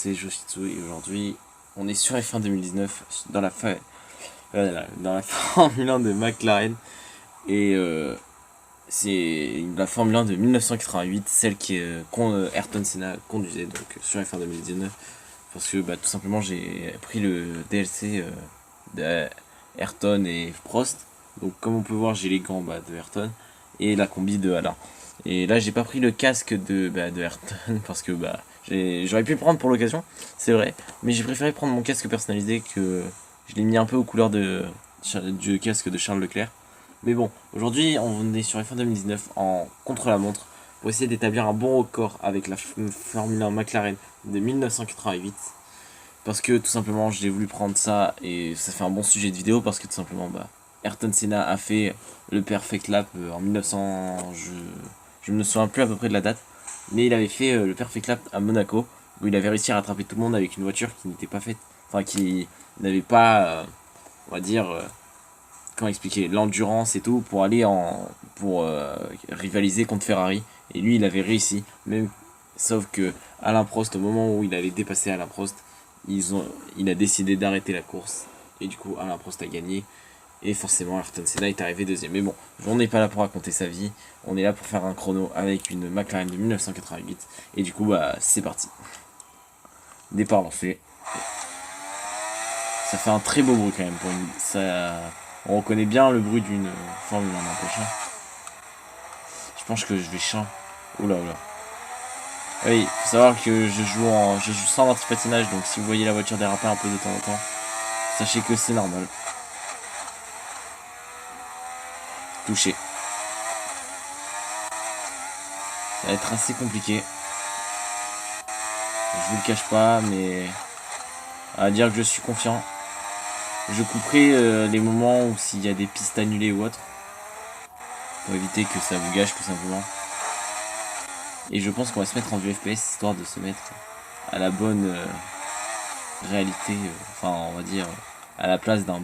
c'est Joshitsu et aujourd'hui on est sur F1 2019 dans la Formule 1 de McLaren et c'est la Formule 1 de 1988, celle qui Ayrton Senna conduisait donc sur F1 2019 parce que tout simplement j'ai pris le DLC de Ayrton et Prost. Donc comme on peut voir j'ai les gants de Ayrton et la combi de Alain. Et là j'ai pas pris le casque de Ayrton parce que j'aurais pu le prendre pour l'occasion, c'est vrai, mais j'ai préféré prendre mon casque personnalisé que je l'ai mis un peu aux couleurs du casque de Charles Leclerc. Mais bon, aujourd'hui on est sur F1 2019 en contre-la-montre pour essayer d'établir un bon record avec la Formule 1 McLaren de 1988. Parce que tout simplement j'ai voulu prendre ça et ça fait un bon sujet de vidéo parce que tout simplement Ayrton Senna a fait le Perfect Lap en 1900, je me souviens plus à peu près de la date, mais il avait fait le Perfect Lap à Monaco où il avait réussi à rattraper tout le monde avec une voiture qui n'était pas faite, enfin qui n'avait pas, on va dire, comment expliquer, l'endurance et tout pour aller pour rivaliser contre Ferrari. Et lui il avait réussi, même sauf que Alain Prost, au moment où il allait dépasser Alain Prost, il a décidé d'arrêter la course et du coup Alain Prost a gagné. Et forcément Ayrton Senna est arrivé deuxième. Mais bon, on n'est pas là pour raconter sa vie. On est là pour faire un chrono avec une McLaren de 1988. Et du coup, c'est parti. Départ lancé. Ça fait un très beau bruit quand même. On reconnaît bien le bruit d'une Formule 1 n'empêche. Je pense que je vais chiant. Oula oula. Oui, faut savoir que je joue sans anti-patinage. Donc si vous voyez la voiture déraper un peu de temps en temps, sachez que c'est normal. Touché. Ça va être assez compliqué. Je vous le cache pas, mais à dire que je suis confiant. Je couperai les moments où s'il y a des pistes annulées ou autre, pour éviter que ça vous gâche tout simplement. Et je pense qu'on va se mettre en vue FPS histoire de se mettre à la bonne réalité, enfin on va dire à la place d'un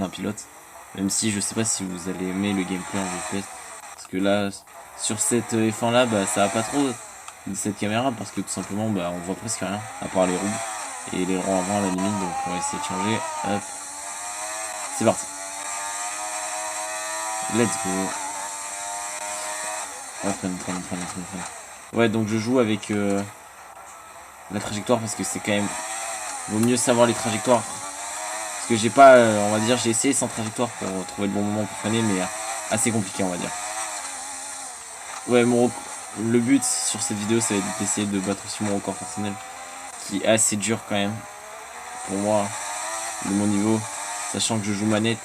pilote. Même si je sais pas si vous allez aimer le gameplay en vue FPS, parce que là sur cette F1 là ça va pas trop de cette caméra parce que tout simplement on voit presque rien à part les roues et les ronds avant à la limite. Donc on va essayer de changer. Hop. C'est parti. Let's go. Ouais, donc je joue avec la trajectoire parce que c'est quand même, vaut mieux savoir les trajectoires parce que j'ai pas, on va dire, j'ai essayé sans trajectoire pour trouver le bon moment pour freiner, mais assez compliqué on va dire. Ouais, le but sur cette vidéo ça va être d'essayer de battre aussi mon record personnel qui est assez dur quand même pour moi de mon niveau, sachant que je joue manette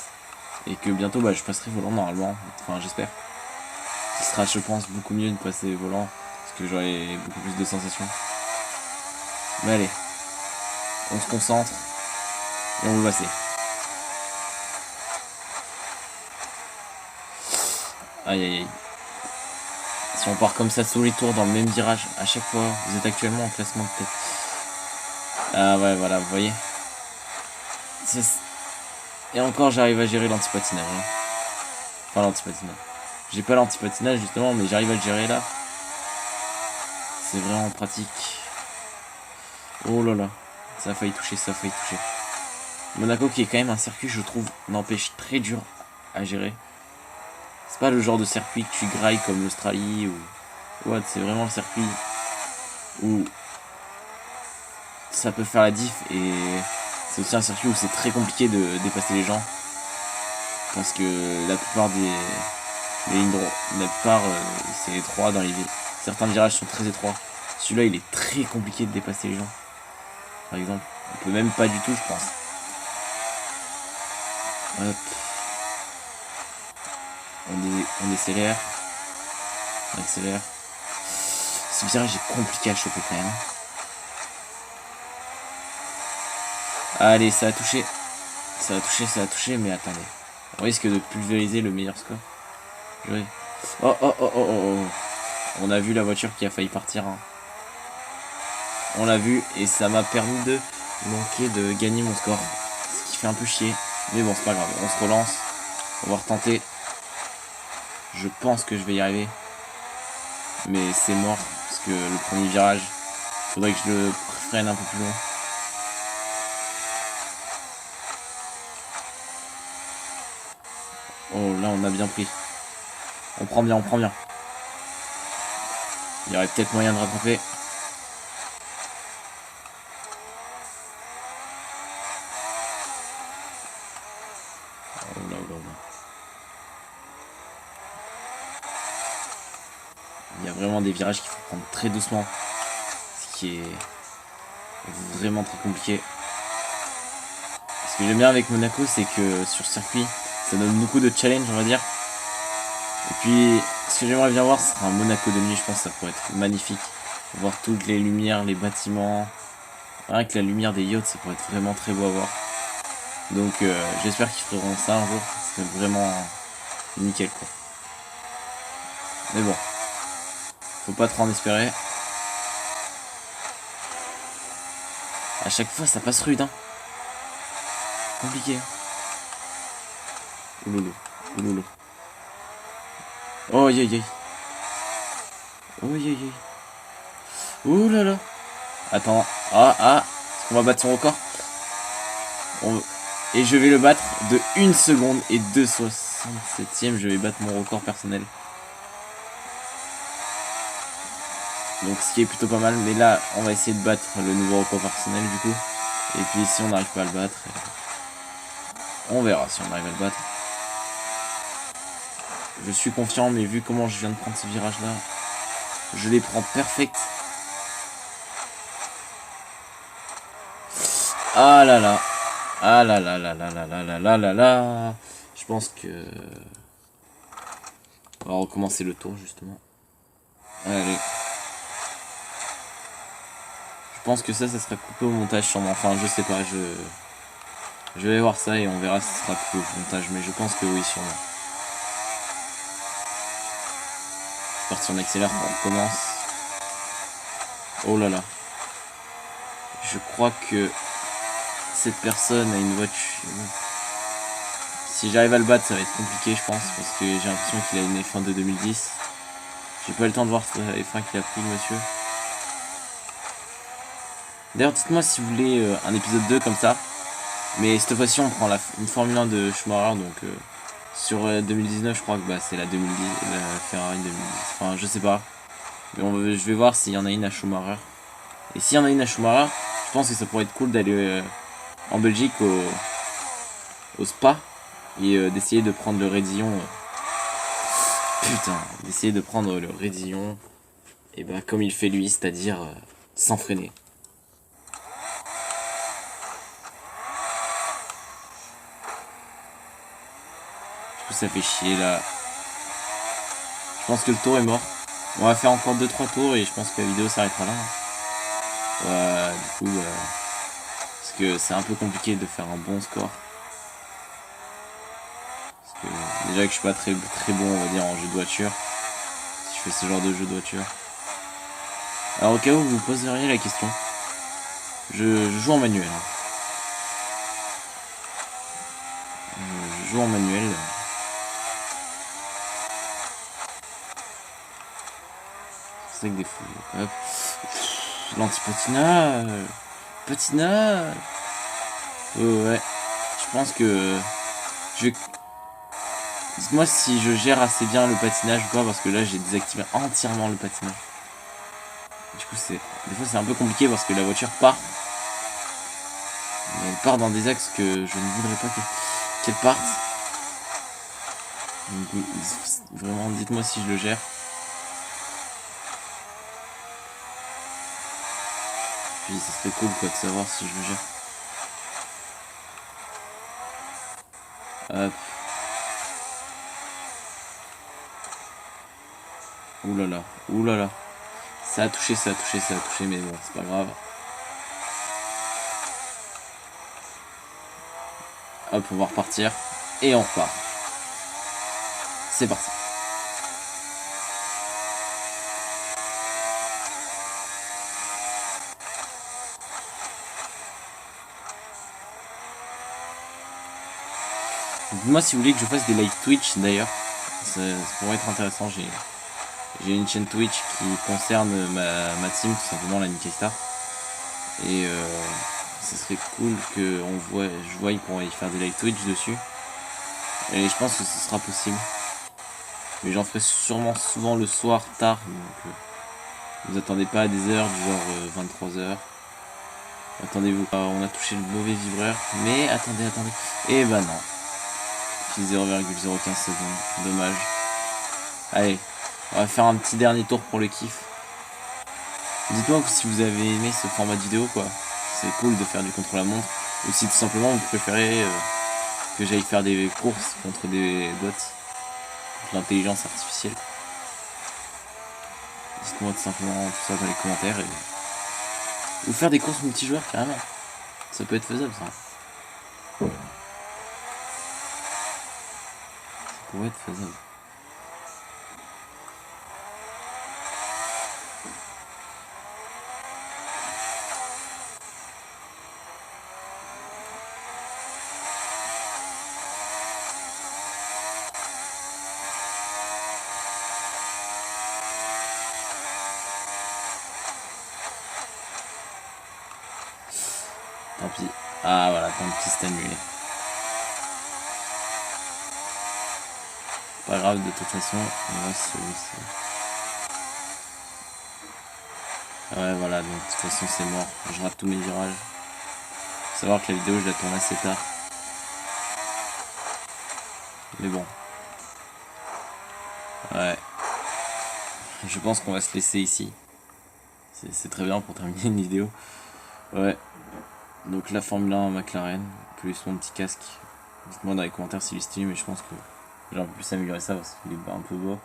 et que bientôt je passerai volant normalement, enfin j'espère. Ce sera je pense beaucoup mieux de passer volant parce que j'aurai beaucoup plus de sensations. Mais allez, on se concentre et on va passer. Aïe aïe aïe. Si on part comme ça tous les tours dans le même virage à chaque fois, vous êtes actuellement en classement de tête. Ah ouais voilà, vous voyez. Et encore j'arrive à gérer l'antipatinage. Enfin l'antipatinage. J'ai pas l'antipatinage justement, mais j'arrive à le gérer là. C'est vraiment pratique. Oh là là, ça a failli toucher, ça a failli toucher. Monaco qui est quand même un circuit, je trouve, n'empêche très dur à gérer. C'est pas le genre de circuit que tu grailles comme l'Australie ou what, c'est vraiment le circuit où ça peut faire la diff et c'est aussi un circuit où c'est très compliqué de dépasser les gens parce que la plupart des lignes droites, la plupart c'est étroit dans les certains virages sont très étroits. Celui-là il est très compliqué de dépasser les gens. Par exemple, on peut même pas du tout, je pense. Hop. On décélère. On accélère. Ce virage est compliqué à choper quand même. Allez, ça a touché. Ça a touché, ça a touché, mais attendez. On risque de pulvériser le meilleur score. Oh, oh, oh, oh, oh, oh. On a vu la voiture qui a failli partir. Hein. On l'a vu et ça m'a permis de manquer de gagner mon score. Ce qui fait un peu chier. Mais bon, c'est pas grave. On se relance. On va retenter. Je pense que je vais y arriver. Mais c'est mort. Parce que le premier virage, faudrait que je le freine un peu plus loin. Oh là on a bien pris. On prend bien, on prend bien. Il y aurait peut-être moyen de rattraper. Oh là là là. Il y a vraiment des virages qu'il faut prendre très doucement. Ce qui est vraiment très compliqué. Ce que j'aime bien avec Monaco, c'est que sur circuit, ça donne beaucoup de challenge, on va dire. Et puis, ce que j'aimerais bien voir, ce sera un Monaco de nuit. Je pense que ça pourrait être magnifique. Voir toutes les lumières, les bâtiments. Rien que la lumière des yachts, ça pourrait être vraiment très beau à voir. Donc, j'espère qu'ils feront ça un jour. Ce serait vraiment nickel, quoi. Mais bon, faut pas trop en espérer. À chaque fois, ça passe rude, hein. Compliqué. Ouloulou, ouloulou. Oh aïe aïe aïe. Oh aïe aïe aïe. Ouh là là. Attends. Est-ce qu'on va battre son record? Et je vais le battre de 1 seconde et 2/67e. Je vais battre mon record personnel. Donc ce qui est plutôt pas mal. Mais là, on va essayer de battre le nouveau record personnel du coup. Et puis si on n'arrive pas à le battre, on verra si on arrive à le battre. Je suis confiant, mais vu comment je viens de prendre ces virages là, je les prends perfect. Ah là là. Ah là là là là là là là là là là. Je pense que... On va recommencer le tour justement. Allez. Je pense que ça sera coupé au montage sûrement. Enfin je sais pas, je vais voir ça et on verra si ça sera coupé au montage. Mais je pense que oui sûrement. C'est parti, on accélère, on recommence. Oh là là. Je crois que cette personne a une voiture. Si j'arrive à le battre, ça va être compliqué, je pense, parce que j'ai l'impression qu'il a une F1 de 2010. J'ai pas eu le temps de voir la F1 qu'il a pris, monsieur. D'ailleurs, dites-moi si vous voulez un épisode 2 comme ça. Mais cette fois-ci, on prend une Formule 1 de Schumacher, donc sur 2019, je crois que bah, c'est la 2010, la Ferrari 2010. Enfin, je sais pas. Mais je vais voir s'il y en a une à Schumacher. Et s'il y en a une à Schumacher, je pense que ça pourrait être cool d'aller en Belgique au Spa et d'essayer de prendre le Rédillon. Putain, d'essayer de prendre le Rédillon et bah comme il fait lui, c'est-à-dire sans freiner. Du coup ça fait chier là. Je pense que le tour est mort. On va faire encore 2-3 tours et je pense que la vidéo s'arrêtera là. Ouais, du coup parce que c'est un peu compliqué de faire un bon score. Parce que déjà que je suis pas très bon on va dire en jeu de voiture. Si je fais ce genre de jeu de voiture. Alors au cas où vous vous poseriez la question, je joue en manuel. Je joue en manuel. C'est avec des fous. Hop. L'anti-patinage. Patinage. Ouais. Je pense que je vais... Dites-moi si je gère assez bien le patinage ou pas, parce que là j'ai désactivé entièrement le patinage. Du coup des fois c'est un peu compliqué parce que la voiture part. Mais elle part dans des axes que je ne voudrais pas qu'elle parte. Donc, vraiment dites-moi si je le gère. Puis ça serait cool quoi de savoir si je le gère. Hop. Ouh là là, ouh là là. Ça a touché, mais bon, c'est pas grave. Hop, on va repartir. Et on repart. C'est parti. Dites-moi si vous voulez que je fasse des live Twitch d'ailleurs. Ça pourrait être intéressant. J'ai une chaîne Twitch qui concerne ma team, tout simplement la Nikkei Star. Et ce serait cool que je vois pour y faire des live Twitch dessus. Et je pense que ce sera possible. Mais j'en ferai sûrement souvent le soir tard. Donc vous attendez pas à des heures du genre 23h. Attendez-vous. On a touché le mauvais vibreur. Mais attendez. Et bah non. Puis 0,015 secondes. Dommage. Allez. On va faire un petit dernier tour pour le kiff. Dites-moi si vous avez aimé ce format de vidéo quoi. C'est cool de faire du contre-la-montre. Ou si tout simplement vous préférez que j'aille faire des courses contre des bots. Contre l'intelligence artificielle. Dites-moi tout simplement tout ça dans les commentaires. Ou faire des courses multijoueurs carrément. Ça peut être faisable ça. Ça pourrait être faisable. Tant pis. Ah voilà, tant pis c'est annulé. Pas grave de toute façon. Ouais voilà, donc de toute façon c'est mort. Je rate tous mes virages. Faut savoir que la vidéo je la tourne assez tard. Mais bon. Ouais. Je pense qu'on va se laisser ici. C'est très bien pour terminer une vidéo. Ouais. Donc la Formule 1 McLaren, plus mon petit casque. Dites-moi dans les commentaires s'il est stylé, mais je pense que j'ai un peu plus améliorer ça parce qu'il est un peu beau.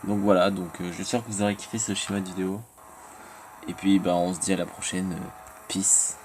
Donc voilà, donc j'espère que vous aurez kiffé ce schéma de vidéo. Et puis bah on se dit à la prochaine. Peace.